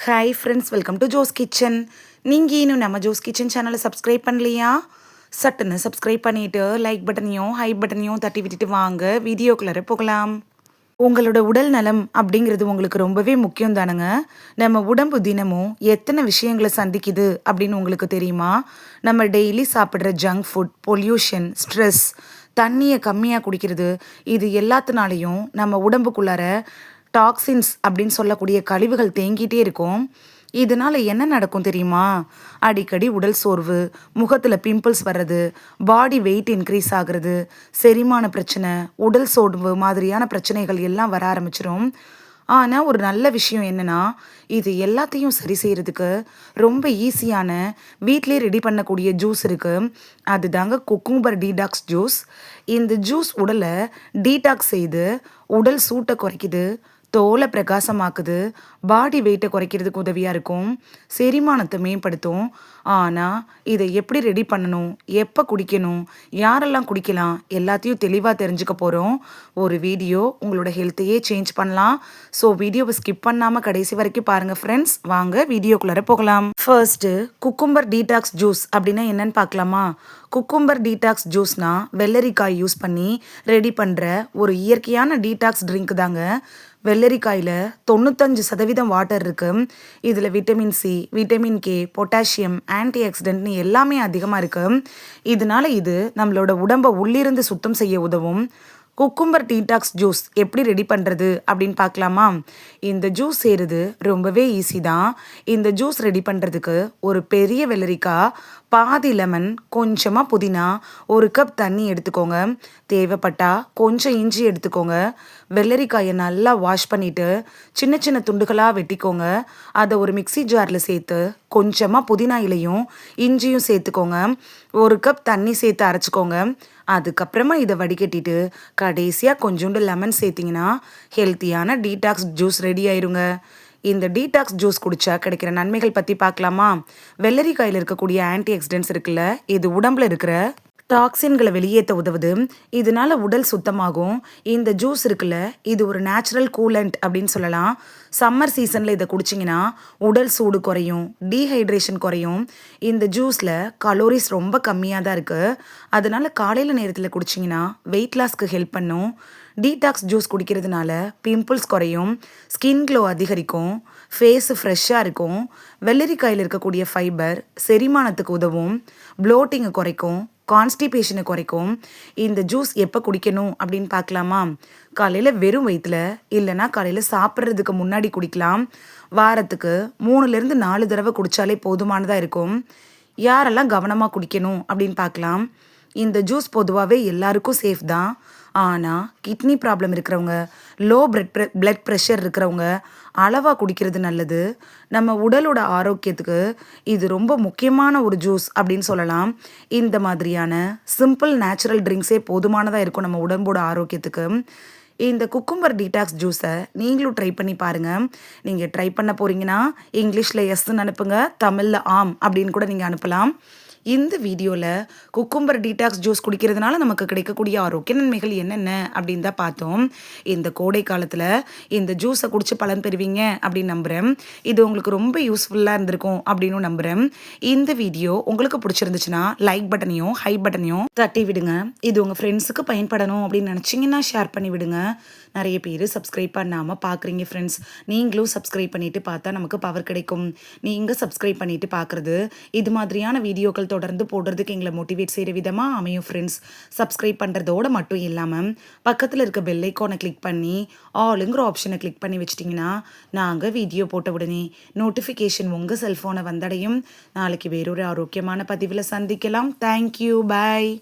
Hi friends, welcome to Jo's kitchen. நீங்கள் இன்னும் நம்ம ஜோஸ் கிச்சன் சேனலை சப்ஸ்கிரைப் பண்ணலையா? சட்டுன்னு சப்ஸ்கிரைப் பண்ணிவிட்டு லைக் பட்டனையும் ஹை பட்டனையும் தட்டி விட்டுட்டு வாங்க வீடியோக்குள்ளே போகலாம். உங்களோட உடல் நலம் அப்படிங்கிறது உங்களுக்கு ரொம்பவே முக்கியம் தானுங்க. நம்ம உடம்பு தினமும் எத்தனை விஷயங்களை சந்திக்குது அப்படின்னு உங்களுக்கு தெரியுமா? நம்ம டெய்லி சாப்பிட்ற ஜங்க் ஃபுட், பொல்யூஷன், ஸ்ட்ரெஸ், தண்ணியை கம்மியாக குடிக்கிறது, இது எல்லாத்தினாலையும் நம்ம உடம்புக்குள்ளார டாக்ஸின்ஸ் அப்படின்னு சொல்லக்கூடிய கழிவுகள் தேங்கிட்டே இருக்கும். இதனால என்ன நடக்கும் தெரியுமா? அடிக்கடி உடல் சோர்வு, முகத்தில் பிம்பிள்ஸ் வர்றது, பாடி வெயிட் இன்க்ரீஸ் ஆகுறது, செரிமான பிரச்சனை, உடல் சோர்வு மாதிரியான பிரச்சனைகள் எல்லாம் வர ஆரம்பிச்சிடும். ஆனால் ஒரு நல்ல விஷயம் என்னன்னா, இது எல்லாத்தையும் சரி செய்கிறதுக்கு ரொம்ப ஈஸியான வீட்டிலே ரெடி பண்ணக்கூடிய ஜூஸ் இருக்குது. அதுதாங்க குக்கும்பர் டீடாக்ஸ் ஜூஸ். இந்த ஜூஸ் உடலை டீடாக்ஸ் செய்து உடல் சூட்டை குறைக்குது, தோலை பிரகாசமாக்குது, பாடி வெயிட்டை குறைக்கிறதுக்கு உதவியாக இருக்கும், செரிமானத்தை மேம்படுத்தும். ஆனால் இதை எப்படி ரெடி பண்ணணும், எப்போ குடிக்கணும், யாரெல்லாம் குடிக்கலாம், எல்லாத்தையும் தெளிவாக தெரிஞ்சுக்க போகிறோம். ஒரு வீடியோ உங்களோட ஹெல்த்தையே சேஞ்ச் பண்ணலாம். ஸோ வீடியோவை ஸ்கிப் பண்ணாமல் கடைசி வரைக்கும் பாருங்கள் ஃப்ரெண்ட்ஸ். வாங்க வீடியோக்குள்ளார போகலாம். ஃபர்ஸ்ட்டு குக்கும்பர் டீடாக்ஸ் ஜூஸ் அப்படின்னா என்னன்னு பார்க்கலாமா? குக்கும்பர் டீடாக்ஸ் ஜூஸ்னா வெள்ளரிக்காய் யூஸ் பண்ணி ரெடி பண்ணுற ஒரு இயற்கையான டீடாக்ஸ் ட்ரிங்க் தாங்க. வெள்ளரிக்காயில் 95% வாட்டர் இருக்குது. இதில் vitamin C, vitamin K, potassium, anti ஆக்சிடென்ட்னு எல்லாமே அதிகமாக இருக்குது. இதனால இது நம்மளோட உடம்பை உள்ளிருந்து சுத்தம் செய்ய உதவும். குக்கும்பர் டீடாக்ஸ் ஜூஸ் எப்படி ரெடி பண்ணுறது அப்படின்னு பார்க்கலாமா? இந்த ஜூஸ் செய்கிறது ரொம்பவே ஈஸி தான். இந்த ஜூஸ் ரெடி பண்ணுறதுக்கு ஒரு பெரிய வெள்ளரிக்காய், பாதி லெமன், கொஞ்சமாக புதினா, ஒரு கப் தண்ணி எடுத்துக்கோங்க. தேவைப்பட்டா கொஞ்சம் இஞ்சி எடுத்துக்கோங்க. வெள்ளரிக்காயை நல்லா வாஷ் பண்ணிவிட்டு சின்ன சின்ன துண்டுகளாக வெட்டிக்கோங்க. அதை ஒரு மிக்சி ஜாரில் சேர்த்து கொஞ்சமாக புதினா இலையும் இஞ்சியும் சேர்த்துக்கோங்க. ஒரு கப் தண்ணி சேர்த்து அரைச்சிக்கோங்க. அதுக்கப்புறமா இதை வடிகட்டிட்டு கடைசியாக கொஞ்சோண்டு லெமன் சேர்த்திங்கன்னா ஹெல்த்தியான டீடாக்ஸ் ஜூஸ் ரெடி ஆயிருங்க. இந்த டீடாக்ஸ் ஜூஸ் குடித்தா கிடைக்கிற நன்மைகள் பற்றி பார்க்கலாமா? வெள்ளரிக்காயில் இருக்கக்கூடிய ஆன்டி ஆக்சிடென்ட்ஸ் இருக்குல்ல, இது உடம்புல இருக்கிற டாக்ஸின்களை வெளியேற்ற உதவுது. இதனால உடல் சுத்தமாகும். இந்த ஜூஸ் இருக்குல்ல, இது ஒரு நேச்சுரல் கூலண்ட் அப்படின்னு சொல்லலாம். சம்மர் சீசனில் இதை குடிச்சிங்கன்னா உடல் சூடு குறையும், டீஹைட்ரேஷன் குறையும். இந்த ஜூஸில் கலோரிஸ் ரொம்ப கம்மியாக தான் இருக்குது. அதனால காலையில் நேரத்தில் குடிச்சிங்கன்னா வெயிட் லாஸ்க்கு ஹெல்ப் பண்ணும். டீடாக்ஸ் ஜூஸ் குடிக்கிறதுனால பிம்பிள்ஸ் குறையும், ஸ்கின் க்ளோ அதிகரிக்கும், ஃபேஸு ஃப்ரெஷ்ஷாக இருக்கும். வெள்ளரிக்காயில் இருக்கக்கூடிய ஃபைபர் செரிமானத்துக்கு உதவும், ப்ளோட்டிங்கை குறைக்கும், கான்ஸ்டிபேஷனை குறைக்கும். இந்த ஜூஸ் எப்போ குடிக்கணும் அப்படின்னு பார்க்கலாமா? காலையில் வெறும் வயிற்றில், இல்லைனா காலையில் சாப்பிட்றதுக்கு முன்னாடி குடிக்கலாம். வாரத்துக்கு 3லேருந்து 4 தடவை குடித்தாலே போதுமானதாக இருக்கும். யாரெல்லாம் கவனமாக குடிக்கணும் அப்படின்னு பார்க்கலாம். இந்த ஜூஸ் பொதுவாகவே எல்லாருக்கும் சேஃப் தான். ஆனால் கிட்னி ப்ராப்ளம் இருக்கிறவங்க, லோ பிளட் ப்ரெஷர் இருக்கிறவங்க அளவாக குடிக்கிறது நல்லது. நம்ம உடலோட ஆரோக்கியத்துக்கு இது ரொம்ப முக்கியமான ஒரு ஜூஸ் அப்படின்னு சொல்லலாம். இந்த மாதிரியான சிம்பிள் நேச்சுரல் ட்ரிங்க்ஸே போதுமானதாக இருக்கும் நம்ம உடம்போட ஆரோக்கியத்துக்கு. இந்த குக்கும்பர் டீடாக்ஸ் ஜூஸை நீங்களும் ட்ரை பண்ணி பாருங்கள். நீங்கள் ட்ரை பண்ண போகிறீங்கன்னா இங்கிலீஷில் எஸ்ன்னு அனுப்புங்க, தமிழில் ஆம் அப்படின்னு கூட நீங்கள் அனுப்பலாம். இந்த வீடியோவில் குக்கும்பர் டீடாக்ஸ் ஜூஸ் குடிக்கிறதுனால நமக்கு கிடைக்கக்கூடிய ஆரோக்கிய நன்மைகள் என்னென்ன அப்படின்னு தான் பார்த்தோம். இந்த கோடை காலத்தில் இந்த ஜூஸை குடித்து பலன் பெறுவீங்க அப்படின்னு நம்புகிறேன். இது உங்களுக்கு ரொம்ப யூஸ்ஃபுல்லாக இருந்திருக்கும் அப்படின்னு நம்புகிறேன். இந்த வீடியோ உங்களுக்கு பிடிச்சிருந்துச்சுன்னா லைக் பட்டனையும் ஹை பட்டனையும் தட்டி விடுங்க. இது உங்கள் ஃப்ரெண்ட்ஸுக்கு பயன்படணும் அப்படின்னு நினச்சிங்கன்னா ஷேர் பண்ணி விடுங்க. நிறைய பேர் சப்ஸ்கிரைப் பண்ணாமல் பார்க்குறீங்க ஃப்ரெண்ட்ஸ். நீங்களும் சப்ஸ்கிரைப் பண்ணிவிட்டு பார்த்தா நமக்கு பவர் கிடைக்கும். நீங்கள் சப்ஸ்கிரைப் பண்ணிவிட்டு பார்க்குறது இது மாதிரியான வீடியோக்கள் தொடர்ந்து போடுறதுக்கு எங்களை மோட்டிவேட் செய்கிற விதமாக அமையும் ஃப்ரெண்ட்ஸ். சப்ஸ்கிரைப் பண்ணுறதோடு மட்டும் இல்லாமல் பக்கத்தில் இருக்க பெல் ஐக்கானை கிளிக் பண்ணி ஆளுங்கிற ஆப்ஷனை கிளிக் பண்ணி வச்சிட்டிங்கன்னா நாங்கள் வீடியோ போட்ட உடனே நோட்டிஃபிகேஷன் உங்கள் செல்ஃபோனை வந்தடையும். நாளைக்கு வேறொரு ஆரோக்கியமான பதிவில் சந்திக்கலாம். தேங்க்யூ, பாய்.